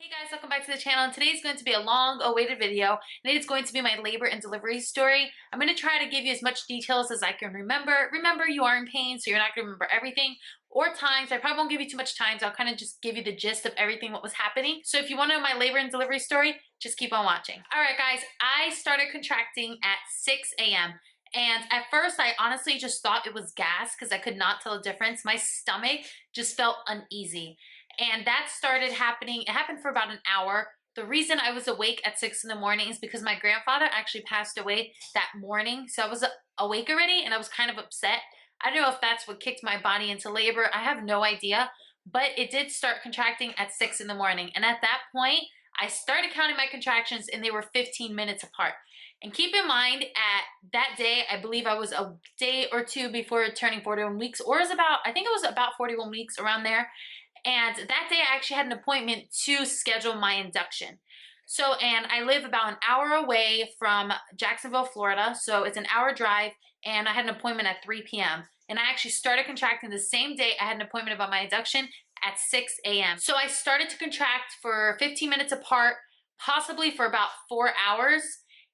Hey guys, welcome back to the channel. And today's going to be a long awaited video, and it's going to be my labor and delivery story. I'm going to try to give you as much details as I can remember. Remember, you are in pain, so you're not going to remember everything or times. I probably won't give you too much time, so I'll kind of just give you the gist of everything what was happening. So if you want to know my labor and delivery story, just keep on watching. All right guys, I started contracting at 6 a.m. And at first, I honestly just thought it was gas because I could not tell the difference. My stomach just felt uneasy. And that started happening. It happened for about an hour. The reason I was awake at 6 in the morning is because my grandfather actually passed away that morning. So I was awake already and I was kind of upset. I don't know if that's what kicked my body into labor. I have no idea. But it did start contracting at 6 in the morning. And at that point, I started counting my contractions and they were 15 minutes apart. And keep in mind, at that day, I believe I was a day or two before turning 41 weeks, or it was about, I think it was about 41 weeks around there. And that day I actually had an appointment to schedule my induction. So, and I live about an hour away from Jacksonville, Florida. So it's an hour drive, and I had an appointment at 3 p.m. And I actually started contracting the same day I had an appointment about my induction at 6 a.m. So I started to contract for 15 minutes apart, possibly for about 4 hours.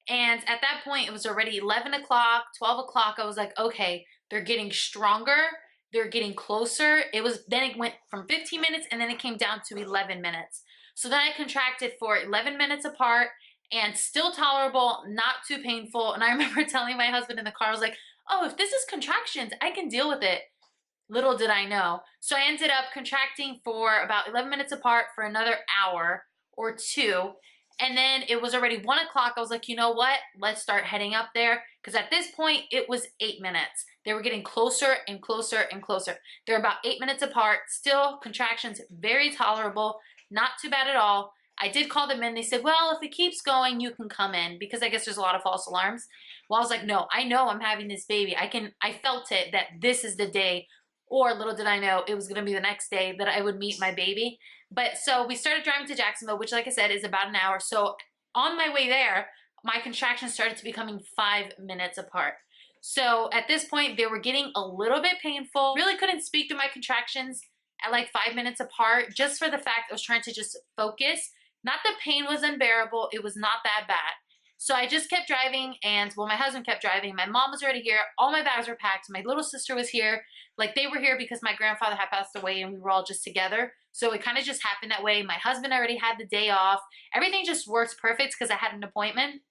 And at that point, it was already 11 o'clock, 12 o'clock. I was like, okay, they're getting stronger. They're getting closer. Then it went from 15 minutes and then it came down to 11 minutes. So then I contracted for 11 minutes apart and still tolerable, not too painful. And I remember telling my husband in the car, I was like, oh, if this is contractions, I can deal with it. Little did I know. So I ended up contracting for about 11 minutes apart for another hour or two. And then it was already 1 o'clock. I was like, you know what? Let's start heading up there. Because at this point, it was 8 minutes. They were getting closer and closer and closer. They're about 8 minutes apart. Still, contractions very tolerable. Not too bad at all. I did call them in. They said, well, if it keeps going, you can come in. Because I guess there's a lot of false alarms. Well, I was like, no, I know I'm having this baby. I felt it that this is the day. Or little did I know, it was going to be the next day that I would meet my baby. But so we started driving to Jacksonville, which like I said is about an hour. So on my way there, my contractions started to becoming 5 minutes apart. So at this point, they were getting a little bit painful. Really couldn't speak to my contractions at like 5 minutes apart, just for the fact I was trying to just focus. Not the pain was unbearable. It was not that bad. So I just kept driving, and well, my husband kept driving. My mom was already here. All my bags were packed. My little sister was here. Like, they were here because my grandfather had passed away and we were all just together. So it kind of just happened that way. My husband already had the day off. Everything just worked perfect because I had an appointment.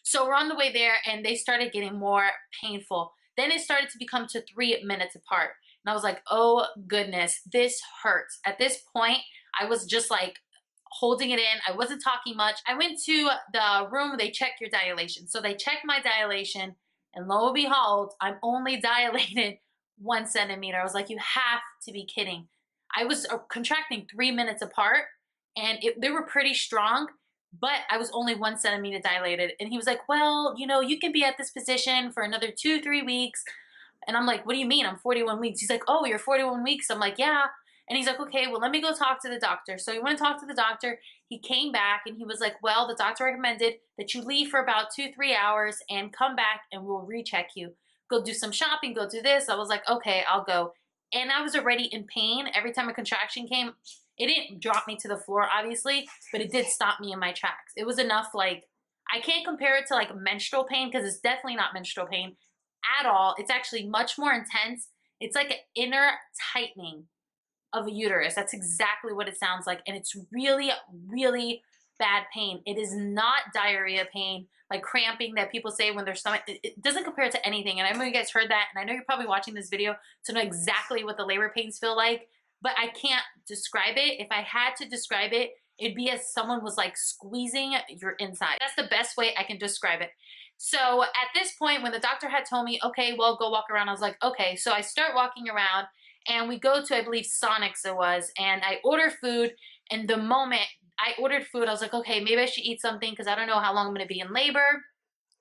So we're on the way there and they started getting more painful. Then it started to become to 3 minutes apart. And I was like, oh goodness, this hurts. At this point, I was just like holding it in. I wasn't talking much. I went to the room where they check your dilation. So they checked my dilation, and lo and behold, I'm only dilated 1 centimeter. I was like, you have to be kidding. I was contracting 3 minutes apart, and they were pretty strong, but I was only 1 centimeter dilated. And he was like, well, you know, you can be at this position for another 2-3 weeks. And I'm like, what do you mean? I'm 41 weeks. He's like, oh, you're 41 weeks. I'm like, yeah. And he's like, okay, well, let me go talk to the doctor. So he went to talk to the doctor. He came back and he was like, well, the doctor recommended that you leave for about 2-3 hours and come back and we'll recheck you. Go do some shopping, go do this. I was like, okay, I'll go. And I was already in pain. Every time a contraction came, it didn't drop me to the floor, obviously, but it did stop me in my tracks. It was enough, like, I can't compare it to like menstrual pain because it's definitely not menstrual pain at all. It's actually much more intense. It's like an inner tightening of a uterus. That's exactly what it sounds like. And it's really, really bad pain. It is not diarrhea pain, like cramping that people say when their stomach, it doesn't compare to anything. And I know you guys heard that. And I know you're probably watching this video to know exactly what the labor pains feel like, but I can't describe it. If I had to describe it, it'd be as someone was like squeezing your inside. That's the best way I can describe it. So at this point, when the doctor had told me, okay, well, go walk around, I was like, okay. So I start walking around and we go to, I believe, Sonic's it was, and I order food. And the moment I ordered food, I was like, okay, maybe I should eat something because I don't know how long I'm going to be in labor.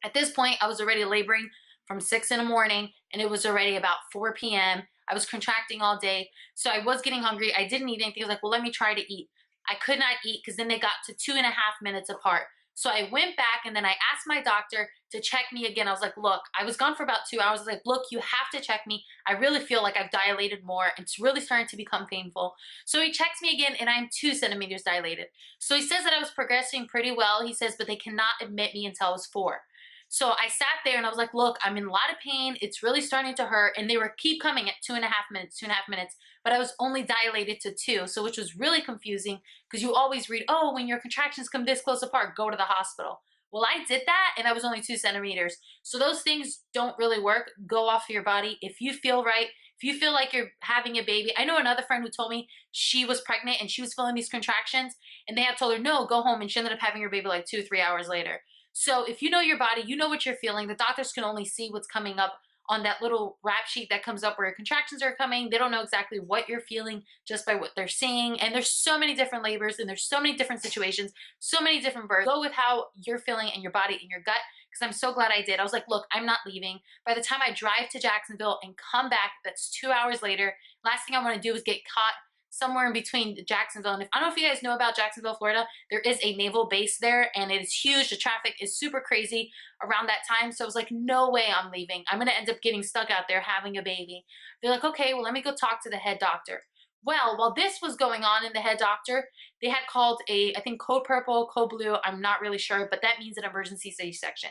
At this point, I was already laboring from 6 in the morning and it was already about 4 p.m. I was contracting all day. So I was getting hungry. I didn't eat anything. I was like, well, let me try to eat. I could not eat because then they got to 2.5 minutes apart. So I went back and then I asked my doctor to check me again. I was like, look, I was gone for about 2 hours. I was like, look, you have to check me. I really feel like I've dilated more. It's really starting to become painful. So he checks me again and I'm 2 centimeters dilated. So he says that I was progressing pretty well. He says, but they cannot admit me until I was 4. So I sat there and I was like, look, I'm in a lot of pain. It's really starting to hurt. And they were keep coming at 2.5 minutes, 2.5 minutes, but I was only dilated to 2. So which was really confusing because you always read, oh, when your contractions come this close apart, go to the hospital. Well, I did that and I was only 2 centimeters. So those things don't really work. Go off of your body. If you feel right, if you feel like you're having a baby, I know another friend who told me she was pregnant and she was feeling these contractions and they had told her, no, go home. And she ended up having her baby like 2 or 3 hours later. So if you know your body, you know what you're feeling. The doctors can only see what's coming up on that little rap sheet that comes up where your contractions are coming. They don't know exactly what you're feeling just by what they're seeing. And there's so many different labors and there's so many different situations, so many different births. Go with how you're feeling in your body, in your gut, because I'm so glad I did. I was like, look, I'm not leaving. By the time I drive to Jacksonville and come back, that's 2 hours later. Last thing I want to do is get caught somewhere in between Jacksonville. And if I don't know if you guys know about Jacksonville, Florida, there is a naval base there and it is huge. The traffic is super crazy around that time. So I was like, no way I'm leaving. I'm going to end up getting stuck out there having a baby. They're like, okay, well, let me go talk to the head doctor. Well, while this was going on in the head doctor, they had called I think code purple, code blue. I'm not really sure, but that means an emergency C-section,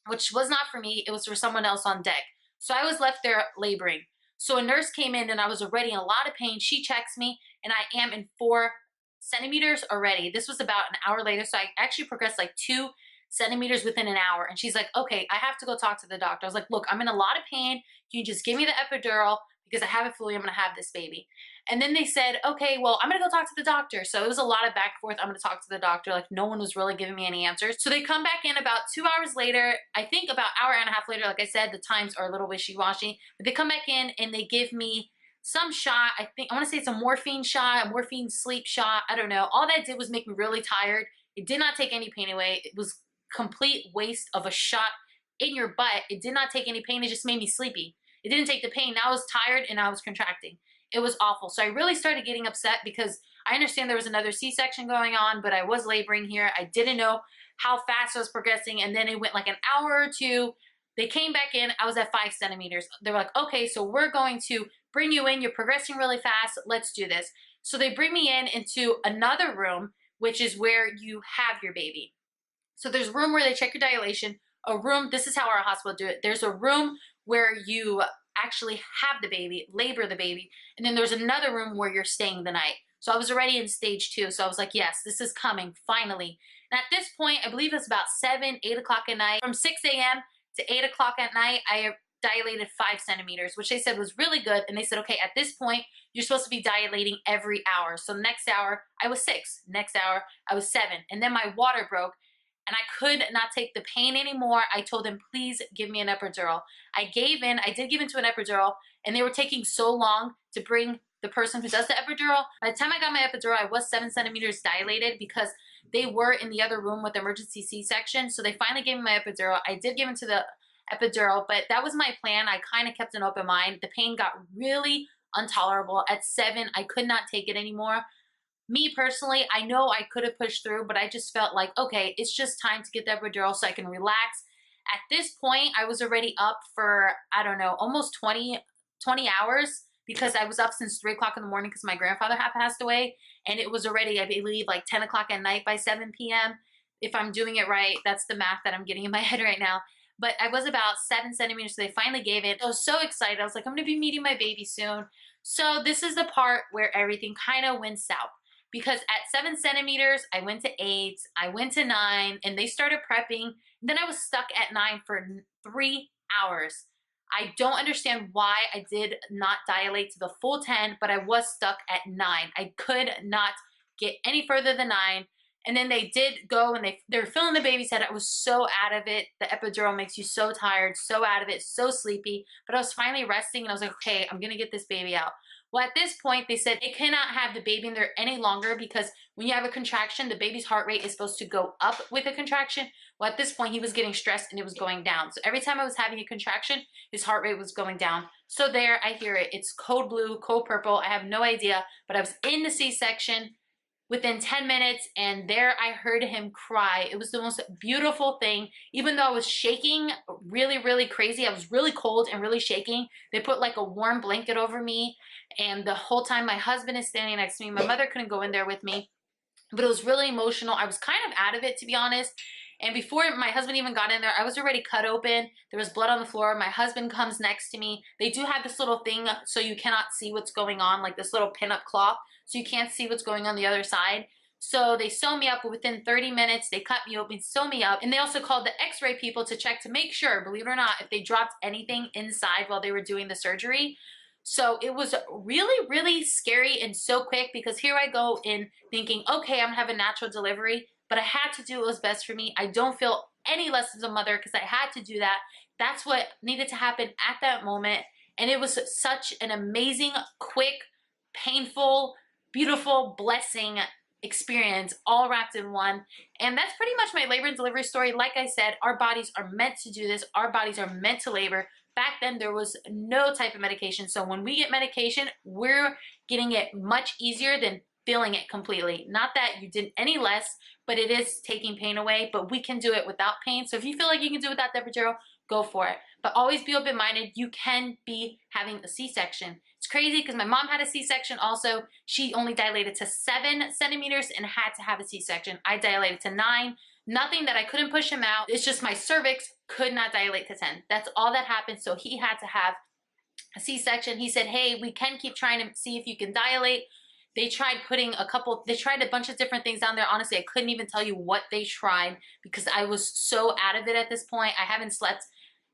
which was not for me. It was for someone else on deck. So I was left there laboring. So a nurse came in and I was already in a lot of pain. She checks me and I am in 4 centimeters already. This was about an hour later. So I actually progressed like 2 centimeters within an hour. And she's like, okay, I have to go talk to the doctor. I was like, look, I'm in a lot of pain. Can you just give me the epidural? Because I have a feeling I'm going to have this baby. And then they said, okay, well, I'm going to go talk to the doctor. So it was a lot of back and forth. I'm going to talk to the doctor. Like no one was really giving me any answers. So they come back in about 2 hours later. I think about hour and a half later. Like I said, the times are a little wishy-washy. But they come back in and they give me some shot. I want to say it's a morphine shot, a morphine sleep shot. I don't know. All that did was make me really tired. It did not take any pain away. It was complete waste of a shot in your butt. It did not take any pain. It just made me sleepy. It didn't take the pain. Now I was tired and I was contracting. It was awful. So I really started getting upset because I understand there was another C-section going on, but I was laboring here. I didn't know how fast I was progressing. And then it went like an hour or two. They came back in. I was at 5 centimeters. They were like, okay, so we're going to bring you in. You're progressing really fast. Let's do this. So they bring me in into another room, which is where you have your baby. So there's a room where they check your dilation, a room, this is how our hospital do it. There's a room where you actually have the baby, labor the baby, and then there's another room where you're staying the night. So I was already in stage 2, so I was like, yes, this is coming, finally. And at this point, I believe it's about 7, 8 o'clock at night. From 6 a.m. to 8 o'clock at night, I dilated 5 centimeters, which they said was really good. And they said, okay, at this point, you're supposed to be dilating every hour. So next hour, I was 6. Next hour, I was 7. And then my water broke and I could not take the pain anymore. I told them, please give me an epidural. I gave in. I did give into an epidural, and they were taking so long to bring the person who does the epidural. By the time I got my epidural, I was 7 centimeters dilated because they were in the other room with emergency C-section. So they finally gave me my epidural. I did give into the epidural, but that was my plan. I kind of kept an open mind. The pain got really intolerable. At 7, I could not take it anymore. Me personally, I know I could have pushed through, but I just felt like, okay, it's just time to get the epidural so I can relax. At this point, I was already up for, I don't know, almost 20 hours because I was up since 3 o'clock in the morning because my grandfather had passed away. And it was already, I believe, like 10 o'clock at night by 7 p.m. If I'm doing it right, that's the math that I'm getting in my head right now. But I was about 7 centimeters, so they finally gave it. I was so excited. I was like, I'm going to be meeting my baby soon. So this is the part where everything kind of went south. Because at 7 centimeters, I went to 8, I went to 9, and they started prepping. And then I was stuck at 9 for 3 hours. I don't understand why I did not dilate to the full 10, but I was stuck at 9. I could not get any further than 9. And then they did go and they were filling the baby's head. I was so out of it. The epidural makes you so tired, so out of it, so sleepy. But I was finally resting and I was like, okay, I'm going to get this baby out. Well, at this point, they said they cannot have the baby in there any longer because when you have a contraction, the baby's heart rate is supposed to go up with a contraction. Well, at this point, he was getting stressed and it was going down. So every time I was having a contraction, his heart rate was going down. So there, I hear it. It's code blue, code purple. I have no idea, but I was in the C-section. within 10 minutes, and there I heard him cry. It was the most beautiful thing. Even though I was shaking really, really crazy, I was really cold and really shaking. They put like a warm blanket over me, and the whole time my husband is standing next to me. My mother couldn't go in there with me, but it was really emotional. I was kind of out of it, to be honest. And before my husband even got in there, I was already cut open. There was blood on the floor. My husband comes next to me. They do have this little thing so you cannot see what's going on, like this little pinup cloth, so you can't see what's going on the other side. So they sew me up. Within 30 minutes, they cut me open, sew me up. And they also called the x-ray people to check to make sure, believe it or not, if they dropped anything inside while they were doing the surgery. So it was really, really scary and so quick, because here I go in thinking, okay, I'm gonna have a natural delivery, but I had to do what was best for me. I don't feel any less as a mother because I had to do that. That's what needed to happen at that moment. And it was such an amazing, quick, painful, beautiful, blessing experience all wrapped in one. And that's pretty much my labor and delivery story. Like I said, our bodies are meant to do this. Our bodies are meant to labor. Back then, there was no type of medication. So when we get medication, we're getting it much easier than feeling it completely. Not that you did any less, but it is taking pain away, but we can do it without pain. So if you feel like you can do it without Depo-Gel, go for it. But always be open-minded. You can be having a C-section. It's crazy because my mom had a C-section also. She only dilated to 7 centimeters and had to have a C-section. I dilated to 9. Nothing that I couldn't push him out. It's just my cervix could not dilate to 10. That's all that happened. So he had to have a C-section. He said, hey, we can keep trying to see if you can dilate. They tried they tried a bunch of different things down there. Honestly, I couldn't even tell you what they tried because I was so out of it at this point. I haven't slept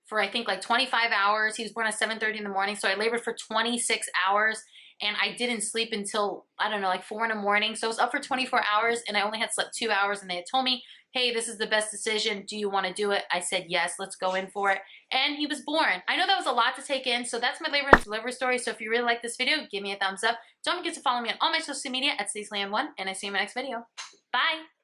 for, I think, like 25 hours. He was born at 7:30 in the morning. So I labored for 26 hours and I didn't sleep until, I don't know, like 4 in the morning. So I was up for 24 hours and I only had slept 2 hours, and they had told me, hey, this is the best decision. Do you want to do it? I said, yes, let's go in for it. And he was born. I know that was a lot to take in, so that's my labor and delivery story. So if you really like this video, give me a thumbs up. Don't forget to follow me on all my social media at StacyLand1, and I see you in my next video. Bye.